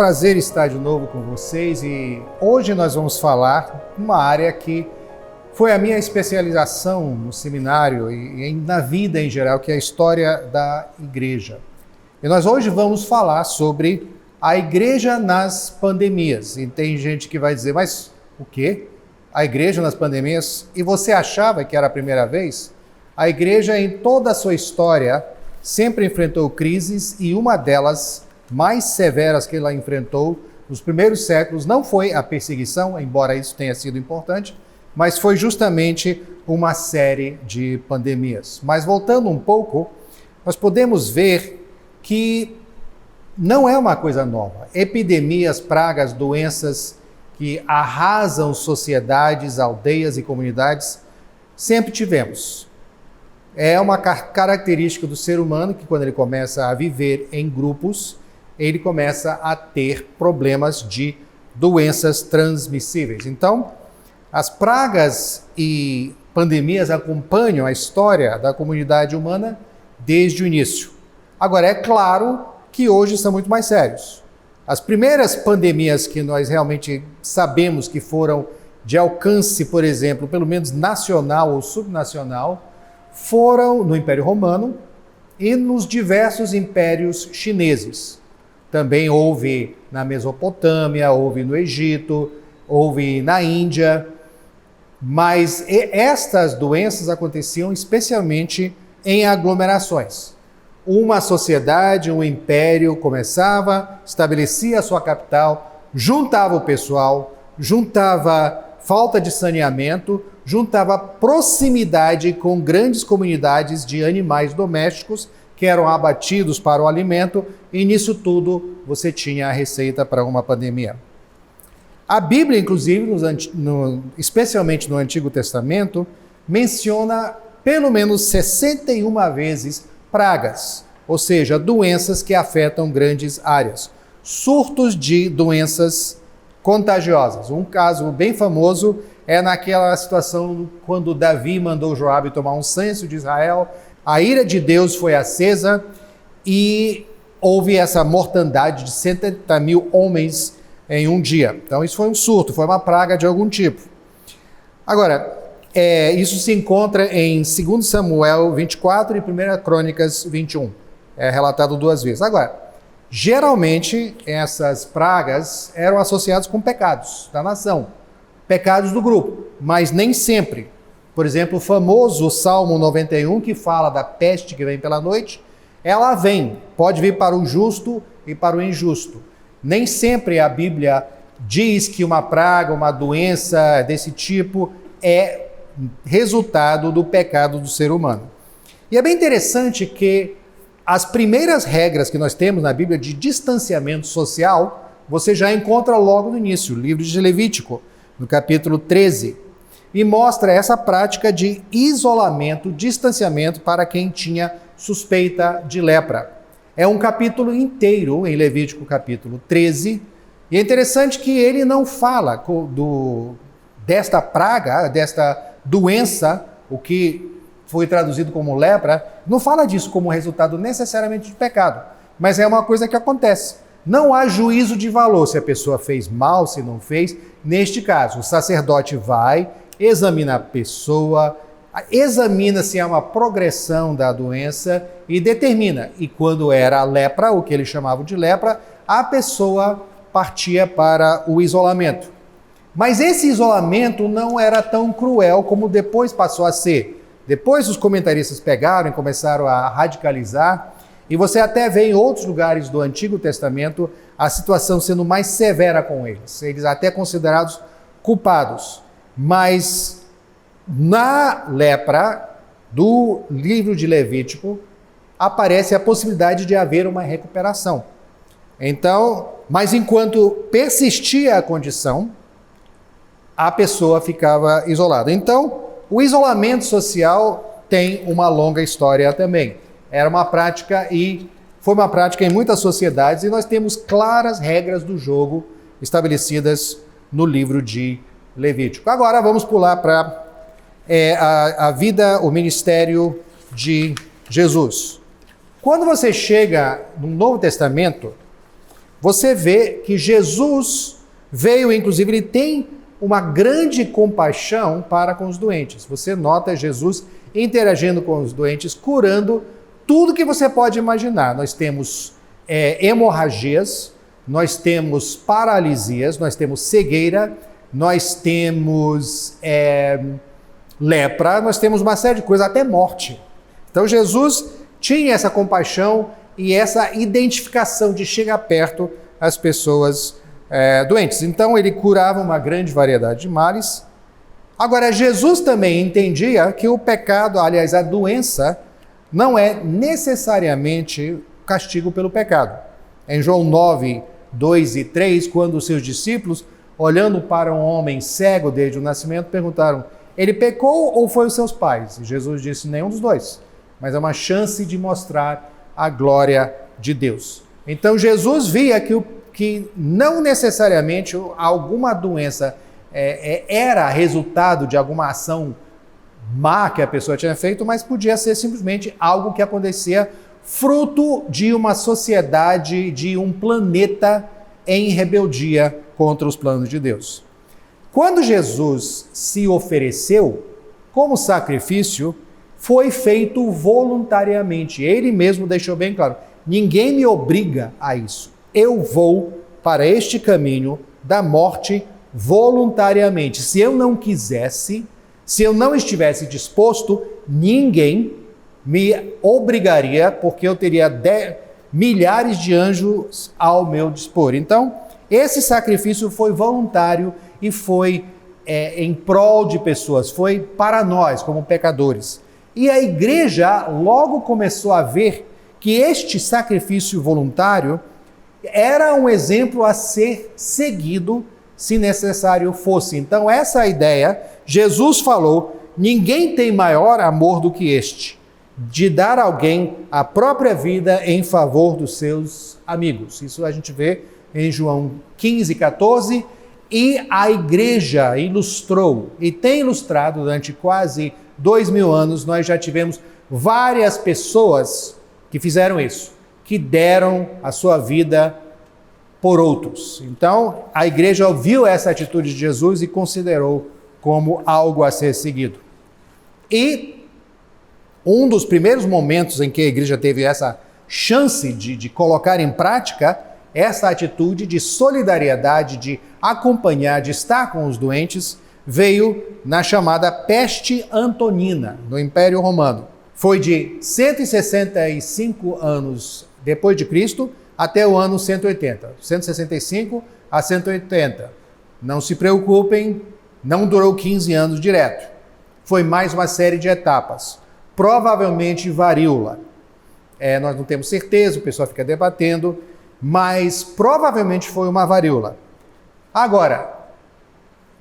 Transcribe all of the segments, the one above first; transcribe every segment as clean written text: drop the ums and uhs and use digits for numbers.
prazer estar de novo com vocês e hoje nós vamos falar uma área que foi a minha especialização no seminário e na vida em geral, que é a história da igreja. E nós hoje vamos falar sobre a igreja nas pandemias. E tem gente que vai dizer, mas o quê? A igreja nas pandemias? E você achava que era a primeira vez? A igreja em toda a sua história sempre enfrentou crises e uma delas mais severas que ela enfrentou nos primeiros séculos não foi a perseguição, embora isso tenha sido importante, mas foi justamente uma série de pandemias. Mas voltando um pouco, nós podemos ver que não é uma coisa nova. Epidemias, pragas, doenças que arrasam sociedades, aldeias e comunidades, sempre tivemos. É uma característica do ser humano que quando ele começa a viver em grupos, ele começa a ter problemas de doenças transmissíveis. Então, as pragas e pandemias acompanham a história da comunidade humana desde o início. Agora, é claro que hoje são muito mais sérios. As primeiras pandemias que nós realmente sabemos que foram de alcance, por exemplo, pelo menos nacional ou subnacional, foram no Império Romano e nos diversos impérios chineses. Também houve na Mesopotâmia, houve no Egito, houve na Índia, mas estas doenças aconteciam especialmente em aglomerações. Uma sociedade, um império começava, estabelecia a sua capital, juntava o pessoal, juntava falta de saneamento, juntava proximidade com grandes comunidades de animais domésticos que eram abatidos para o alimento, e nisso tudo você tinha a receita para uma pandemia. A Bíblia, inclusive, especialmente no Antigo Testamento, menciona pelo menos 61 vezes pragas, ou seja, doenças que afetam grandes áreas, surtos de doenças contagiosas. Um caso bem famoso é naquela situação quando Davi mandou Joabe tomar um censo de Israel, a ira de Deus foi acesa e houve essa mortandade de 70 mil homens em um dia. Então isso foi um surto, foi uma praga de algum tipo. Agora, isso se encontra em 2 Samuel 24 e 1 Crônicas 21. É relatado 2 vezes. Agora, geralmente essas pragas eram associadas com pecados da nação, pecados do grupo, mas nem sempre. Por exemplo, o famoso Salmo 91, que fala da peste que vem pela noite, ela vem, pode vir para o justo e para o injusto. Nem sempre a Bíblia diz que uma praga, uma doença desse tipo é resultado do pecado do ser humano. E é bem interessante que as primeiras regras que nós temos na Bíblia de distanciamento social, você já encontra logo no início, o livro de Levítico, no capítulo 13, e mostra essa prática de isolamento, distanciamento para quem tinha suspeita de lepra. É um capítulo inteiro em Levítico capítulo 13, e é interessante que ele não fala desta praga, desta doença, o que foi traduzido como lepra, não fala disso como resultado necessariamente de pecado, mas é uma coisa que acontece. Não há juízo de valor se a pessoa fez mal, se não fez. Neste caso, o sacerdote vai, examina a pessoa, examina se há uma progressão da doença e determina. E quando era a lepra, o que eles chamavam de lepra, a pessoa partia para o isolamento. Mas esse isolamento não era tão cruel como depois passou a ser. Depois os comentaristas pegaram e começaram a radicalizar, e você até vê em outros lugares do Antigo Testamento a situação sendo mais severa com eles até considerados culpados. Mas na lepra do livro de Levítico aparece a possibilidade de haver uma recuperação. Então, mas enquanto persistia a condição, a pessoa ficava isolada. Então, o isolamento social tem uma longa história também. Era uma prática e foi uma prática em muitas sociedades, e nós temos claras regras do jogo estabelecidas no livro de Levítico. Agora vamos pular para a vida, o ministério de Jesus. Quando você chega no Novo Testamento, você vê que Jesus veio, inclusive, ele tem uma grande compaixão para com os doentes. Você nota Jesus interagindo com os doentes, curando tudo que você pode imaginar. Nós temos hemorragias, nós temos paralisias, nós temos cegueira, nós temos lepra, nós temos uma série de coisas, até morte. Então Jesus tinha essa compaixão e essa identificação de chegar perto às pessoas doentes. Então ele curava uma grande variedade de males. Agora, Jesus também entendia que o pecado, aliás, a doença, não é necessariamente castigo pelo pecado. Em João 9, 2 e 3, quando os seus discípulos, olhando para um homem cego desde o nascimento, perguntaram: ele pecou ou foi os seus pais? E Jesus disse: nenhum dos dois, mas é uma chance de mostrar a glória de Deus. Então Jesus via que não necessariamente alguma doença era resultado de alguma ação má que a pessoa tinha feito, mas podia ser simplesmente algo que acontecia fruto de uma sociedade, de um planeta em rebeldia contra os planos de Deus. Quando Jesus se ofereceu como sacrifício, foi feito voluntariamente. Ele mesmo deixou bem claro: ninguém me obriga a isso. Eu vou para este caminho da morte voluntariamente. Se eu não quisesse, se eu não estivesse disposto, ninguém me obrigaria, porque eu teria milhares de anjos ao meu dispor. Então, esse sacrifício foi voluntário e foi em prol de pessoas, foi para nós, como pecadores. E a igreja logo começou a ver que este sacrifício voluntário era um exemplo a ser seguido, se necessário fosse. Então, essa ideia, Jesus falou: ninguém tem maior amor do que este, de dar a alguém a própria vida em favor dos seus amigos. Isso a gente vê em João 15, 14, e a igreja ilustrou e tem ilustrado durante quase 2000 anos. Nós já tivemos várias pessoas que fizeram isso, que deram a sua vida por outros. Então, a igreja ouviu essa atitude de Jesus e considerou como algo a ser seguido. E um dos primeiros momentos em que a igreja teve essa chance de colocar em prática essa atitude de solidariedade, de acompanhar, de estar com os doentes, veio na chamada Peste Antonina, no Império Romano. Foi de 165 anos depois de Cristo até o ano 180, 165 a 180. Não se preocupem, não durou 15 anos direto. Foi mais uma série de etapas. Provavelmente varíola. Nós não temos certeza, o pessoal fica debatendo, mas provavelmente foi uma varíola. Agora,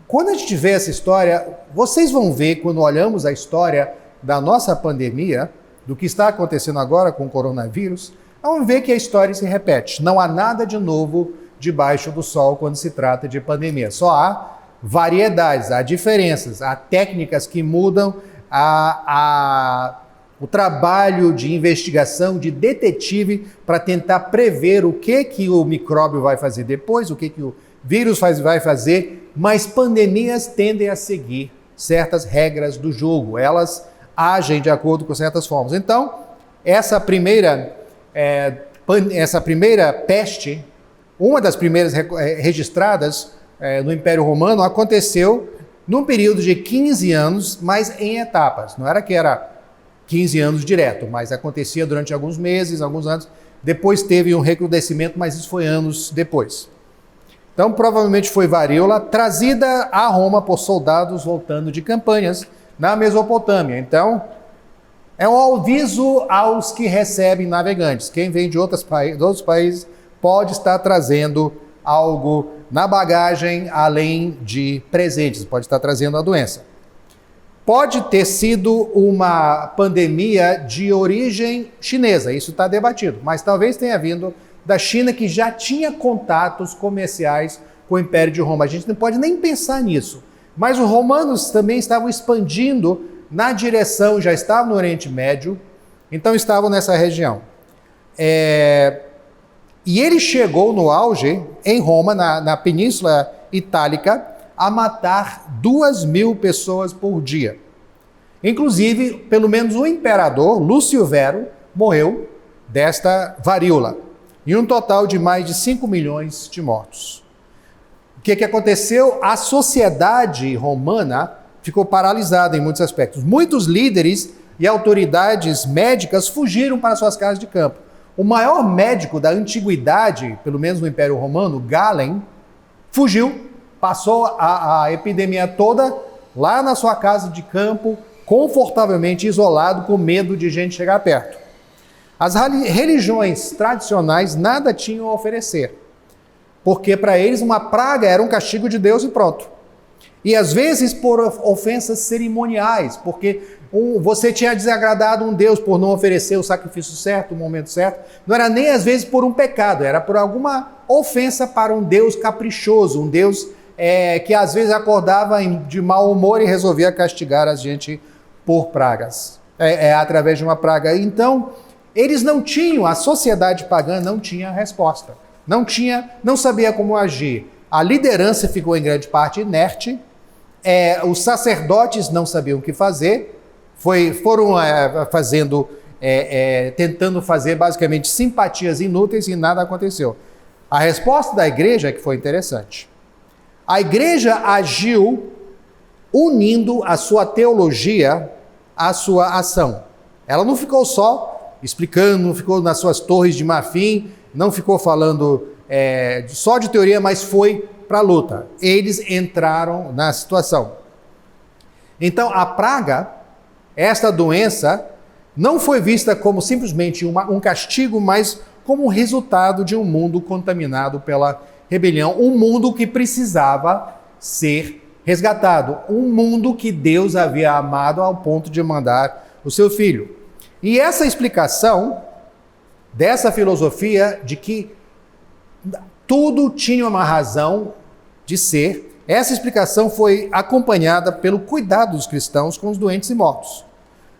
quando a gente vê essa história, vocês vão ver, quando olhamos a história da nossa pandemia, do que está acontecendo agora com o coronavírus, vamos ver que a história se repete. Não há nada de novo debaixo do sol quando se trata de pandemia. Só há variedades, há diferenças, há técnicas que mudam, o trabalho de investigação, de detetive, para tentar prever o que o micróbio vai fazer depois, o que o vírus vai fazer, mas pandemias tendem a seguir certas regras do jogo, elas agem de acordo com certas formas. Então, essa primeira peste, uma das primeiras registradas no Império Romano, aconteceu num período de 15 anos, mas em etapas. Não era que era 15 anos direto, mas acontecia durante alguns meses, alguns anos. Depois teve um recrudescimento, mas isso foi anos depois. Então, provavelmente foi varíola trazida a Roma por soldados voltando de campanhas na Mesopotâmia. Então, é um aviso aos que recebem navegantes. Quem vem de outros países pode estar trazendo algo na bagagem, além de presentes, pode estar trazendo a doença. Pode ter sido uma pandemia de origem chinesa, isso está debatido, mas talvez tenha vindo da China, que já tinha contatos comerciais com o Império de Roma. A gente não pode nem pensar nisso. Mas os romanos também estavam expandindo na direção, já estavam no Oriente Médio, então estavam nessa região. E ele chegou no auge, em Roma, na Península Itálica, a matar 2.000 pessoas por dia. Inclusive, pelo menos o imperador, Lúcio Vero, morreu desta varíola. E um total de mais de 5 milhões de mortos. O que aconteceu? A sociedade romana ficou paralisada em muitos aspectos. Muitos líderes e autoridades médicas fugiram para suas casas de campo. O maior médico da antiguidade, pelo menos no Império Romano, Galen, fugiu, passou a epidemia toda lá na sua casa de campo, confortavelmente isolado, com medo de gente chegar perto. As religiões tradicionais nada tinham a oferecer, porque para eles uma praga era um castigo de Deus e pronto. E às vezes por ofensas cerimoniais, porque você tinha desagradado um Deus por não oferecer o sacrifício certo, o momento certo. Não era nem às vezes por um pecado, era por alguma ofensa para um Deus caprichoso, um Deus que às vezes acordava de mau humor e resolvia castigar a gente por pragas, através de uma praga. Então, eles não tinham, a sociedade pagã não tinha resposta, não sabia como agir. A liderança ficou em grande parte inerte, os sacerdotes não sabiam o que fazer, foram tentando fazer basicamente simpatias inúteis e nada aconteceu. A resposta da igreja é que foi interessante. A igreja agiu unindo a sua teologia à sua ação. Ela não ficou só explicando, não ficou nas suas torres de marfim, não ficou falando só de teoria, mas foi para a luta. Eles entraram na situação. Então, a praga, esta doença, não foi vista como simplesmente um castigo, mas como um resultado de um mundo contaminado pela rebelião, um mundo que precisava ser resgatado, um mundo que Deus havia amado ao ponto de mandar o seu filho. E essa explicação dessa filosofia de que tudo tinha uma razão de ser, essa explicação foi acompanhada pelo cuidado dos cristãos com os doentes e mortos.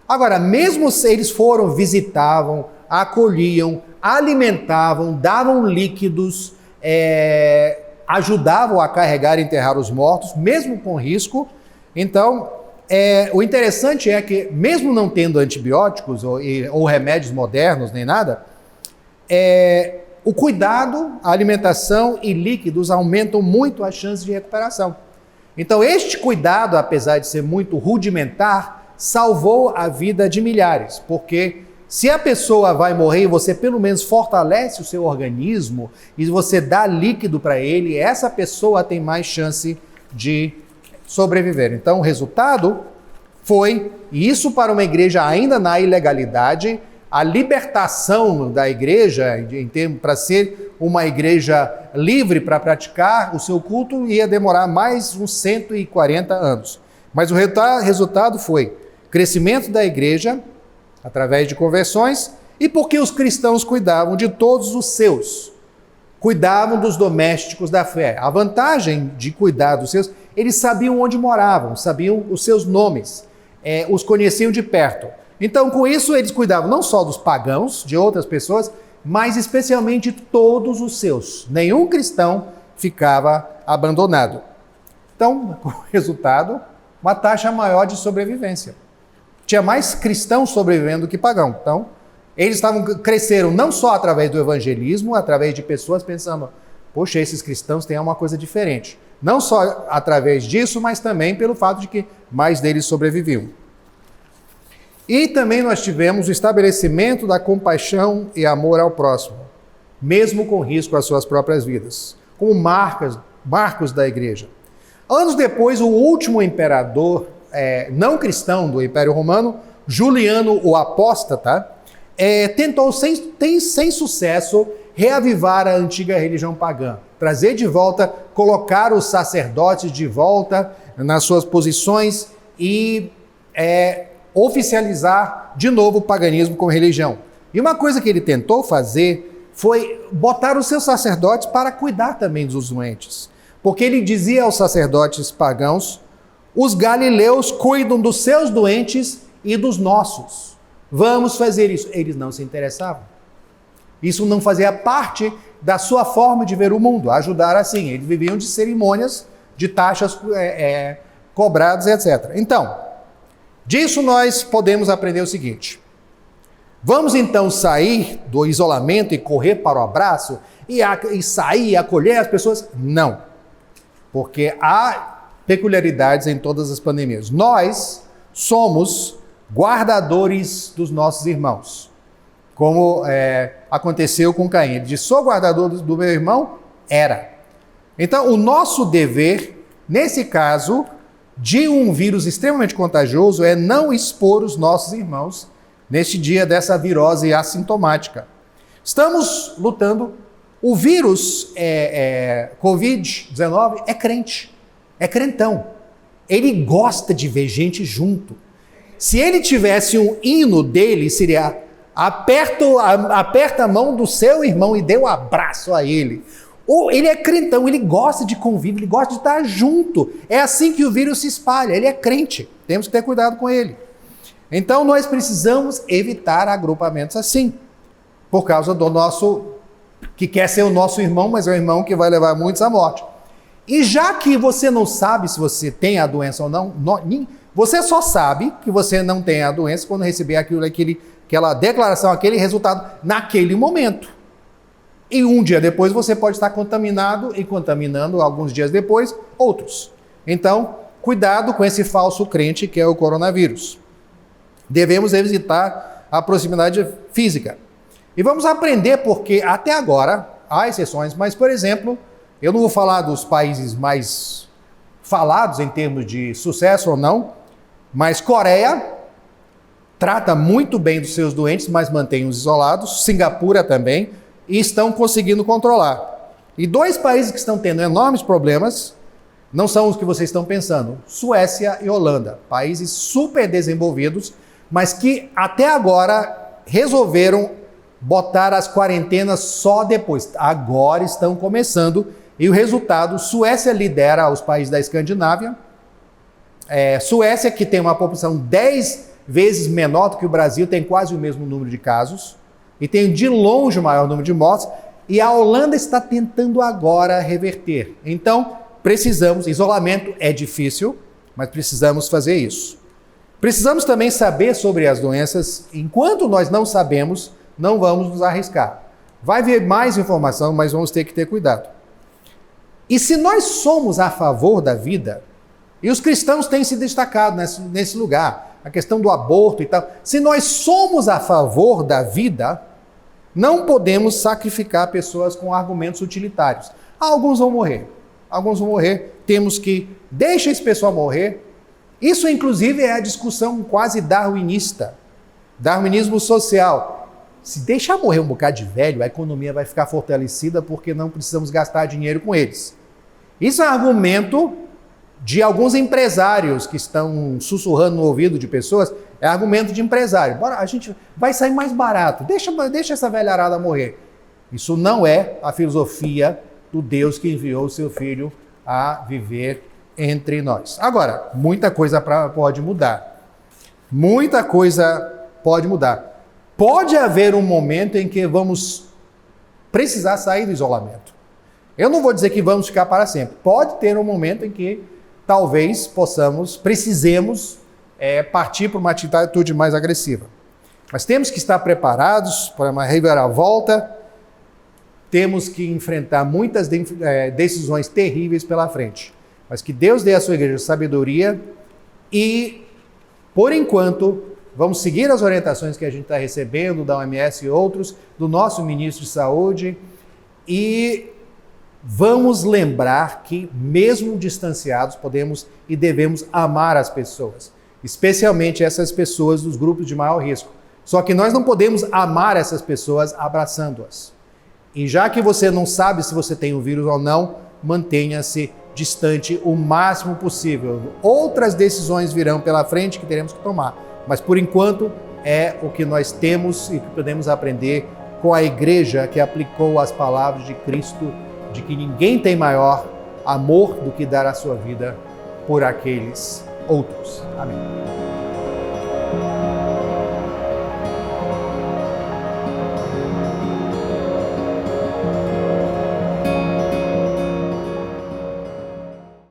Agora, mesmo se eles visitavam, acolhiam, alimentavam, davam líquidos, ajudavam a carregar e enterrar os mortos, mesmo com risco. Então, o interessante é que, mesmo não tendo antibióticos ou remédios modernos, nem nada, o cuidado, a alimentação e líquidos aumentam muito as chances de recuperação. Então, este cuidado, apesar de ser muito rudimentar, salvou a vida de milhares, porque se a pessoa vai morrer e você pelo menos fortalece o seu organismo e você dá líquido para ele, essa pessoa tem mais chance de sobreviver. Então, o resultado foi, e isso para uma igreja ainda na ilegalidade, a libertação da igreja, para ser uma igreja livre para praticar o seu culto, ia demorar mais uns 140 anos. Mas o resultado foi crescimento da igreja, através de conversões, e porque os cristãos cuidavam de todos os seus, cuidavam dos domésticos da fé. A vantagem de cuidar dos seus, eles sabiam onde moravam, sabiam os seus nomes, os conheciam de perto. Então, com isso, eles cuidavam não só dos pagãos, de outras pessoas, mas especialmente todos os seus. Nenhum cristão ficava abandonado. Então, o resultado, uma taxa maior de sobrevivência. Tinha mais cristãos sobrevivendo que pagãos. Então, eles cresceram não só através do evangelismo, através de pessoas pensando, poxa, esses cristãos têm uma coisa diferente. Não só através disso, mas também pelo fato de que mais deles sobreviviam. E também nós tivemos o estabelecimento da compaixão e amor ao próximo, mesmo com risco às suas próprias vidas, como marcos da igreja. Anos depois, o último imperador não cristão do Império Romano, Juliano o Apóstata, tentou sem sucesso reavivar a antiga religião pagã, trazer de volta, colocar os sacerdotes de volta nas suas posições e oficializar de novo o paganismo como religião. E uma coisa que ele tentou fazer foi botar os seus sacerdotes para cuidar também dos doentes, porque ele dizia aos sacerdotes pagãos: os galileus cuidam dos seus doentes e dos nossos. Vamos fazer isso. Eles não se interessavam. Isso não fazia parte da sua forma de ver o mundo, ajudar assim. Eles viviam de cerimônias, de taxas cobradas, etc. Então, disso nós podemos aprender o seguinte: vamos então sair do isolamento e correr para o abraço e sair e acolher as pessoas? Não, porque há peculiaridades em todas as pandemias. Nós somos guardadores dos nossos irmãos, como aconteceu com Caim. Ele disse: sou guardador do meu irmão? Era. Então, o nosso dever, nesse caso, de um vírus extremamente contagioso, é não expor os nossos irmãos neste dia dessa virose assintomática. Estamos lutando. O vírus Covid-19 é crente, é crentão. Ele gosta de ver gente junto. Se ele tivesse um hino dele, seria: aperta a mão do seu irmão e dê um abraço a ele. Ou ele é crentão, ele gosta de convívio, ele gosta de estar junto. É assim que o vírus se espalha, ele é crente. Temos que ter cuidado com ele. Então nós precisamos evitar agrupamentos assim, por causa do nosso, que quer ser o nosso irmão, mas é o irmão que vai levar muitos à morte. E já que você não sabe se você tem a doença ou não, você só sabe que você não tem a doença quando receber aquela declaração, aquele resultado naquele momento. E um dia depois você pode estar contaminado e contaminando alguns dias depois outros. Então, cuidado com esse falso crente que é o coronavírus. Devemos evitar a proximidade física. E vamos aprender porque até agora há exceções, mas, por exemplo, eu não vou falar dos países mais falados em termos de sucesso ou não, mas Coreia trata muito bem dos seus doentes, mas mantém-os isolados. Singapura também. E estão conseguindo controlar. E dois países que estão tendo enormes problemas, não são os que vocês estão pensando: Suécia e Holanda. Países super desenvolvidos, mas que até agora resolveram botar as quarentenas só depois. Agora estão começando. E o resultado: Suécia lidera os países da Escandinávia. Suécia, que tem uma população 10 vezes menor do que o Brasil, tem quase o mesmo número de casos. E tem de longe o maior número de mortes, e a Holanda está tentando agora reverter. Então, precisamos, isolamento é difícil, mas precisamos fazer isso. Precisamos também saber sobre as doenças. Enquanto nós não sabemos, não vamos nos arriscar. Vai vir mais informação, mas vamos ter que ter cuidado. E se nós somos a favor da vida, e os cristãos têm se destacado nesse lugar, a questão do aborto e tal, se nós somos a favor da vida, não podemos sacrificar pessoas com argumentos utilitários. Alguns vão morrer, temos que deixar esse pessoal morrer. Isso, inclusive, é a discussão quase darwinista, darwinismo social. Se deixar morrer um bocado de velho, a economia vai ficar fortalecida porque não precisamos gastar dinheiro com eles. Isso é argumento de alguns empresários que estão sussurrando no ouvido de pessoas. É argumento de empresário. Bora, a gente vai sair mais barato. Deixa essa velharada morrer. Isso não é a filosofia do Deus que enviou o seu Filho a viver entre nós. Agora, muita coisa pode mudar. Muita coisa pode mudar. Pode haver um momento em que vamos precisar sair do isolamento. Eu não vou dizer que vamos ficar para sempre. Pode ter um momento em que talvez precisemos partir para uma atitude mais agressiva. Mas temos que estar preparados para uma reviravolta, temos que enfrentar muitas decisões terríveis pela frente. Mas que Deus dê à sua igreja sabedoria e, por enquanto, vamos seguir as orientações que a gente está recebendo da OMS e outros, do nosso ministro de Saúde, e vamos lembrar que, mesmo distanciados, podemos e devemos amar as pessoas, especialmente essas pessoas dos grupos de maior risco. Só que nós não podemos amar essas pessoas abraçando-as. E já que você não sabe se você tem o vírus ou não, mantenha-se distante o máximo possível. Outras decisões virão pela frente que teremos que tomar, mas por enquanto é o que nós temos e que podemos aprender com a igreja que aplicou as palavras de Cristo, de que ninguém tem maior amor do que dar a sua vida por aqueles outros. Amém.